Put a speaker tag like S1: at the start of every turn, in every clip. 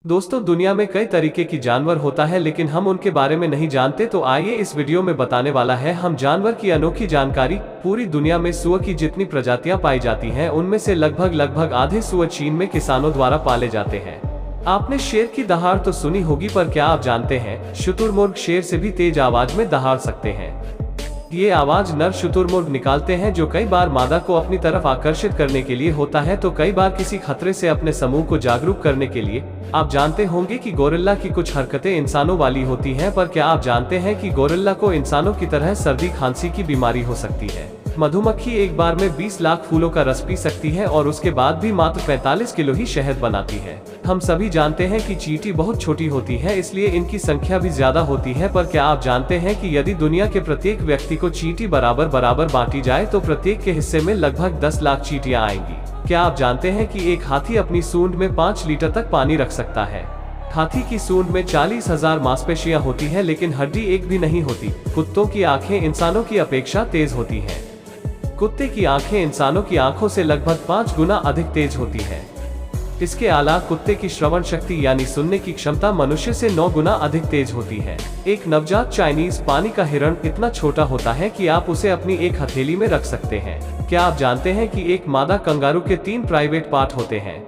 S1: दोस्तों, दुनिया में कई तरीके की जानवर होता है, लेकिन हम उनके बारे में नहीं जानते। तो आइए इस वीडियो में बताने वाला है हम जानवर की अनोखी जानकारी। पूरी दुनिया में सुअर की जितनी प्रजातियां पाई जाती हैं, उनमें से लगभग आधे सुअर चीन में किसानों द्वारा पाले जाते हैं। आपने शेर की दहाड़ तो सुनी होगी, पर क्या आप जानते हैं शुतुरमुर्ग शेर से भी तेज आवाज में दहाड़ सकते हैं। ये आवाज नर शुतुरमुर्ग निकालते हैं, जो कई बार मादा को अपनी तरफ आकर्षित करने के लिए होता है, तो कई बार किसी खतरे से अपने समूह को जागरूक करने के लिए। आप जानते होंगे कि गोरिल्ला की कुछ हरकतें इंसानों वाली होती हैं, पर क्या आप जानते हैं कि गोरिल्ला को इंसानों की तरह सर्दी खांसी की बीमारी हो सकती है। मधुमक्खी एक बार में 20 लाख फूलों का रस पी सकती है और उसके बाद भी मात्र 45 किलो ही शहद बनाती है। हम सभी जानते हैं कि चींटी बहुत छोटी होती है, इसलिए इनकी संख्या भी ज्यादा होती है। पर क्या आप जानते हैं कि यदि दुनिया के प्रत्येक व्यक्ति को चींटी बराबर बांटी जाए तो प्रत्येक के हिस्से में लगभग 10 लाख चींटियां आएंगी। क्या आप जानते हैं कि एक हाथी अपनी सूंड में 5 लीटर तक पानी रख सकता है। हाथी की सूंड में 40,000 मांसपेशियां होती है, लेकिन हड्डी एक भी नहीं होती। कुत्तों की आंखें इंसानों की अपेक्षा तेज होती हैं। कुत्ते की आंखें इंसानों की आंखों से लगभग 5 गुना अधिक तेज होती है। इसके अलावा कुत्ते की श्रवण शक्ति यानी सुनने की क्षमता मनुष्य से 9 गुना अधिक तेज होती है। एक नवजात चाइनीज पानी का हिरण इतना छोटा होता है कि आप उसे अपनी एक हथेली में रख सकते हैं। क्या आप जानते हैं कि एक मादा कंगारू के 3 प्राइवेट पार्ट होते हैं।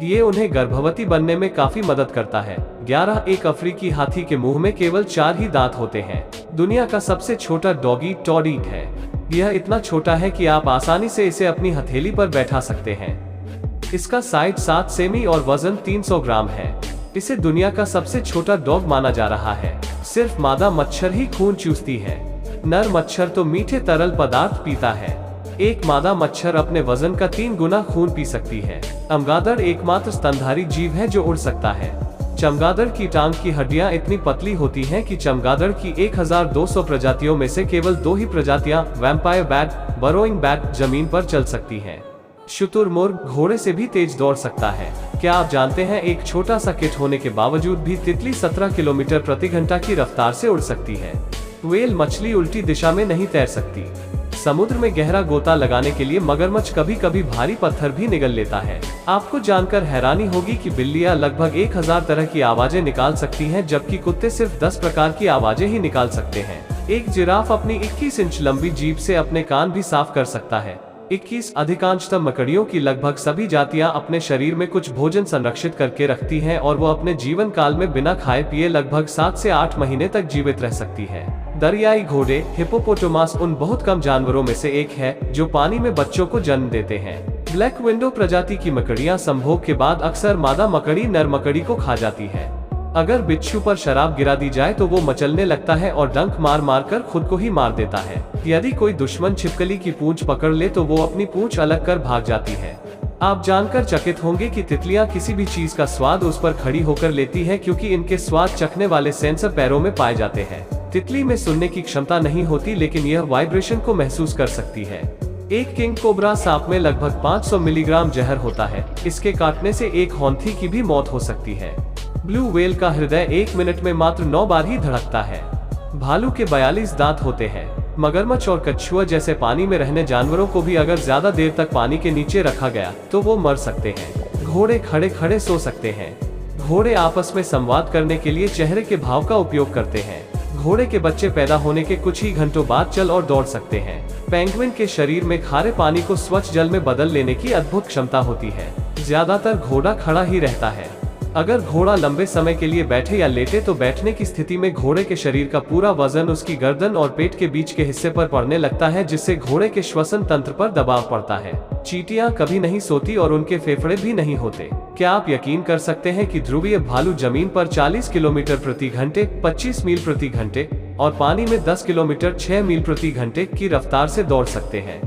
S1: ये उन्हें गर्भवती बनने में काफी मदद करता है। 11 एक अफ्रीकी हाथी के मुंह में केवल 4 ही दांत होते हैं। दुनिया का सबसे छोटा डॉगी टॉडीट है। यह इतना छोटा है कि आप आसानी से इसे अपनी हथेली पर बैठा सकते हैं। इसका साइज 7 सेमी और वजन 300 ग्राम है। इसे दुनिया का सबसे छोटा डॉग माना जा रहा है। सिर्फ मादा मच्छर ही खून चूसती है। नर मच्छर तो मीठे तरल पदार्थ पीता है। एक मादा मच्छर अपने वजन का 3 गुना खून पी सकती है। चमगादड़ एकमात्र स्तनधारी जीव है जो उड़ सकता है। चमगादड़ की टांग की हड्डियां इतनी पतली होती हैं कि चमगादड़ की 1200 प्रजातियों में से केवल 2 ही प्रजातियां वैम्पायर बैट, बरोइंग बैट जमीन पर चल सकती हैं। शुतुरमुर्ग घोड़े से भी तेज दौड़ सकता है। क्या आप जानते हैं एक छोटा सा किट होने के बावजूद भी तितली 17 किलोमीटर प्रति घंटा की रफ्तार से उड़ सकती है। व्हेल मछली उल्टी दिशा में नहीं तैर सकती। समुद्र में गहरा गोता लगाने के लिए मगरमच्छ कभी कभी भारी पत्थर भी निगल लेता है। आपको जानकर हैरानी होगी कि बिल्लियां लगभग 1000 तरह की आवाजें निकाल सकती हैं, जबकि कुत्ते सिर्फ 10 प्रकार की आवाजें ही निकाल सकते हैं। एक जिराफ अपनी 21 इंच लंबी जीभ से अपने कान भी साफ कर सकता है। 21 अधिकांशतः मकड़ियों की लगभग सभी जातियां अपने शरीर में कुछ भोजन संरक्षित करके रखती हैं और वो अपने जीवन काल में बिना खाए पिए लगभग 7 से 8 महीने तक जीवित रह सकती है। दरियाई घोड़े हिप्पोपोटामस उन बहुत कम जानवरों में से एक है जो पानी में बच्चों को जन्म देते हैं। ब्लैक विंडो प्रजाति की मकड़ियां संभोग के बाद अक्सर मादा मकड़ी नर मकड़ी को खा जाती है। अगर बिच्छू पर शराब गिरा दी जाए तो वो मचलने लगता है और डंक मार कर खुद को ही मार देता है। यदि कोई दुश्मन छिपकली की पूंछ पकड़ ले तो वो अपनी पूंछ अलग कर भाग जाती है। आप जानकर चकित होंगे कि तितलियां किसी भी चीज का स्वाद उस पर खड़ी होकर लेती है, क्योंकि इनके स्वाद चखने वाले सेंसर पैरों में पाए जाते हैं। तितली में सुनने की क्षमता नहीं होती, लेकिन यह वाइब्रेशन को महसूस कर सकती है। एक किंग कोबरा सांप में लगभग 500 मिलीग्राम जहर होता है। इसके काटने से एक हॉन्थी की भी मौत हो सकती है। ब्लू व्हेल का हृदय 1 मिनट में मात्र 9 बार ही धड़कता है। भालू के 42 दांत होते हैं। मगरमच्छ और कछुआ जैसे पानी में रहने जानवरों को भी अगर ज्यादा देर तक पानी के नीचे रखा गया तो वो मर सकते हैं। घोड़े खड़े खड़े सो सकते हैं। घोड़े आपस में संवाद करने के लिए चेहरे के भाव का उपयोग करते हैं। घोड़े के बच्चे पैदा होने के कुछ ही घंटों बाद चल और दौड़ सकते हैं। पेंगुइन के शरीर में खारे पानी को स्वच्छ जल में बदल लेने की अद्भुत क्षमता होती है। ज्यादातर घोड़ा खड़ा ही रहता है। अगर घोड़ा लंबे समय के लिए बैठे या लेटे तो बैठने की स्थिति में घोड़े के शरीर का पूरा वजन उसकी गर्दन और पेट के बीच के हिस्से पर पड़ने लगता है, जिससे घोड़े के श्वसन तंत्र पर दबाव पड़ता है। चींटियां कभी नहीं सोती और उनके फेफड़े भी नहीं होते। क्या आप यकीन कर सकते हैं कि ध्रुवीय भालू जमीन पर 40 किलोमीटर प्रति घंटे 25 मील प्रति घंटे और पानी में 10 किलोमीटर 6 मील प्रति घंटे की रफ्तार से दौड़ सकते हैं।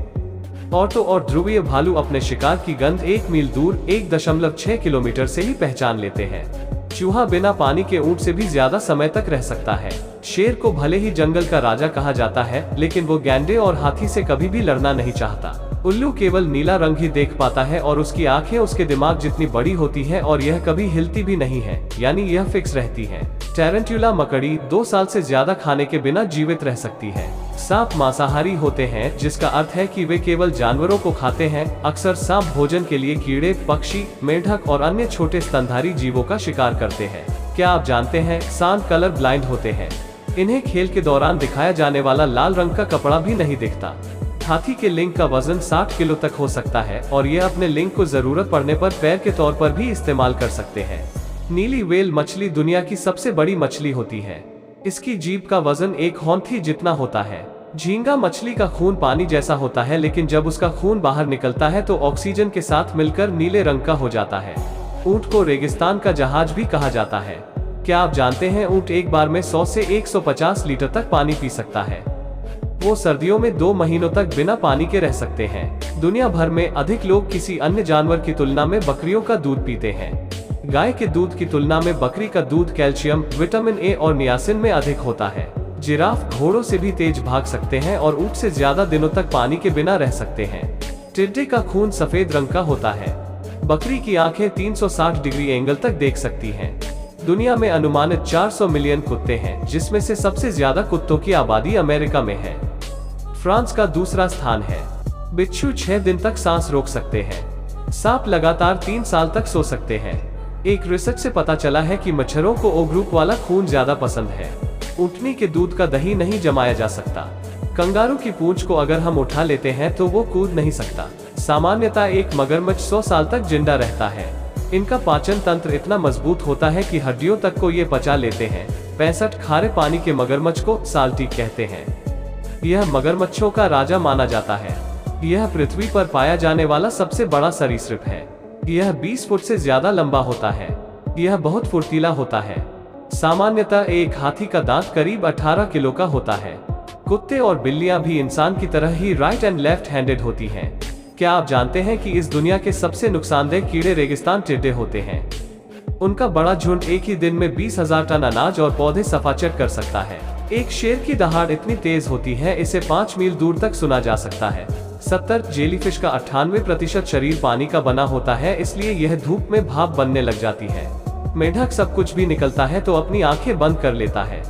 S1: और ध्रुवीय भालू अपने शिकार की गंध 1 मील दूर 1.6 किलोमीटर से ही पहचान लेते हैं। चूहा बिना पानी के ऊंट से भी ज्यादा समय तक रह सकता है। शेर को भले ही जंगल का राजा कहा जाता है, लेकिन वो गैंडे और हाथी से कभी भी लड़ना नहीं चाहता। उल्लू केवल नीला रंग ही देख पाता है और उसकी आंखें उसके दिमाग जितनी बड़ी होती हैं और यह कभी हिलती भी नहीं है, यानी यह फिक्स रहती है। टैरेंट्यूला मकड़ी 2 साल से ज्यादा खाने के बिना जीवित रह सकती है। सांप मांसाहारी होते हैं, जिसका अर्थ है कि वे केवल जानवरों को खाते हैं। अक्सर सांप भोजन के लिए कीड़े, पक्षी, मेंढक और अन्य छोटे स्तनधारी जीवों का शिकार करते हैं। क्या आप जानते हैं सांप कलर ब्लाइंड होते हैं? इन्हें खेल के दौरान दिखाया जाने वाला लाल रंग का कपड़ा भी नहीं दिखता। हाथी के लिंग का वजन 60 किलो तक हो सकता है और ये अपने लिंग को जरूरत पड़ने पर पैर के तौर पर भी इस्तेमाल कर सकते हैं। नीली व्हेल मछली दुनिया की सबसे बड़ी मछली होती है। इसकी जीभ का वजन एक हाथी जितना होता है। झींगा मछली का खून पानी जैसा होता है, लेकिन जब उसका खून बाहर निकलता है तो ऑक्सीजन के साथ मिलकर नीले रंग का हो जाता है। ऊंट को रेगिस्तान का जहाज भी कहा जाता है। क्या आप जानते हैं ऊंट एक बार में 100 से 150 लीटर तक पानी पी सकता है। वो सर्दियों में 2 महीनों तक बिना पानी के रह सकते हैं। दुनिया भर में अधिक लोग किसी अन्य जानवर की तुलना में बकरियों का दूध पीते हैं। गाय के दूध की तुलना में बकरी का दूध कैल्शियम, विटामिन ए और नियासिन में अधिक होता है। जिराफ घोड़ों से भी तेज भाग सकते हैं और ऊंट से ज्यादा दिनों तक पानी के बिना रह सकते हैं। टिड्डे का खून सफेद रंग का होता है। बकरी की आंखें 360 डिग्री एंगल तक देख सकती हैं। दुनिया में अनुमानित 400 मिलियन कुत्ते हैं, जिसमें से सबसे ज्यादा कुत्तों की आबादी अमेरिका में है। फ्रांस का दूसरा स्थान है। बिच्छू 6 दिन तक सांस रोक सकते हैं। सांप लगातार 3 साल तक सो सकते हैं। एक रिसर्च से पता चला है कि मच्छरों को ओ ग्रुप वाला खून ज्यादा पसंद है। ऊँटनी के दूध का दही नहीं जमाया जा सकता। कंगारू की पूंछ को अगर हम उठा लेते हैं तो वो कूद नहीं सकता। सामान्यतः एक मगरमच्छ 100 साल तक जिंदा रहता है। इनका पाचन तंत्र इतना मजबूत होता है कि हड्डियों तक को ये पचा लेते हैं। 65 खारे पानी के मगरमच्छ को साल्टी कहते हैं। यह मगरमच्छों का राजा माना जाता है। यह पृथ्वी पर पाया जाने वाला सबसे बड़ा सरीसृप है। यह 20 फुट से ज्यादा लंबा होता है। यह बहुत फुर्तीला होता है। सामान्यतः एक हाथी का दांत करीब 18 किलो का होता है। कुत्ते और बिल्लियां भी इंसान की तरह ही राइट एंड लेफ्ट हैंडेड होती हैं। क्या आप जानते हैं कि इस दुनिया के सबसे नुकसानदेह कीड़े रेगिस्तान टिड्डे होते हैं? उनका बड़ा झुंड एक ही दिन में 20,000 टन अनाज और पौधे सफाचट कर सकता है। एक शेर की दहाड़ इतनी तेज होती है, इसे 5 मील दूर तक सुना जा सकता है। 70 जेलीफिश का 98% शरीर पानी का बना होता है, इसलिए यह धूप में भाप बनने लग जाती है। मेंढक सब कुछ भी निकलता है तो अपनी आंखें बंद कर लेता है।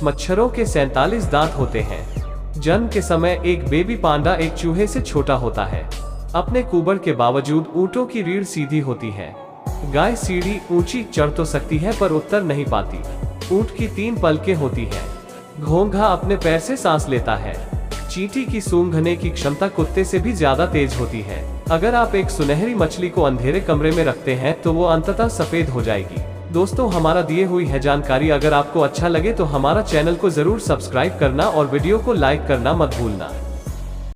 S1: मच्छरों के 47 दांत होते हैं। जन्म के समय एक बेबी पांडा एक चूहे से छोटा होता है। अपने कुबड़ के बावजूद ऊंटों की रीढ़ सीधी होती है। गाय सीढ़ी ऊंची चढ़ तो सकती है पर उतर नहीं पाती। ऊंट की 3 पलकें होती हैं। घोंघा अपने पैर से सांस लेता है। चींटी की सूंघने की क्षमता कुत्ते से भी ज्यादा तेज होती है। अगर आप एक सुनहरी मछली को अंधेरे कमरे में रखते हैं तो वो अंततः सफेद हो जाएगी। दोस्तों, हमारा दिए हुई है जानकारी अगर आपको अच्छा लगे तो हमारा चैनल को जरूर सब्सक्राइब करना और वीडियो को लाइक करना मत भूलना।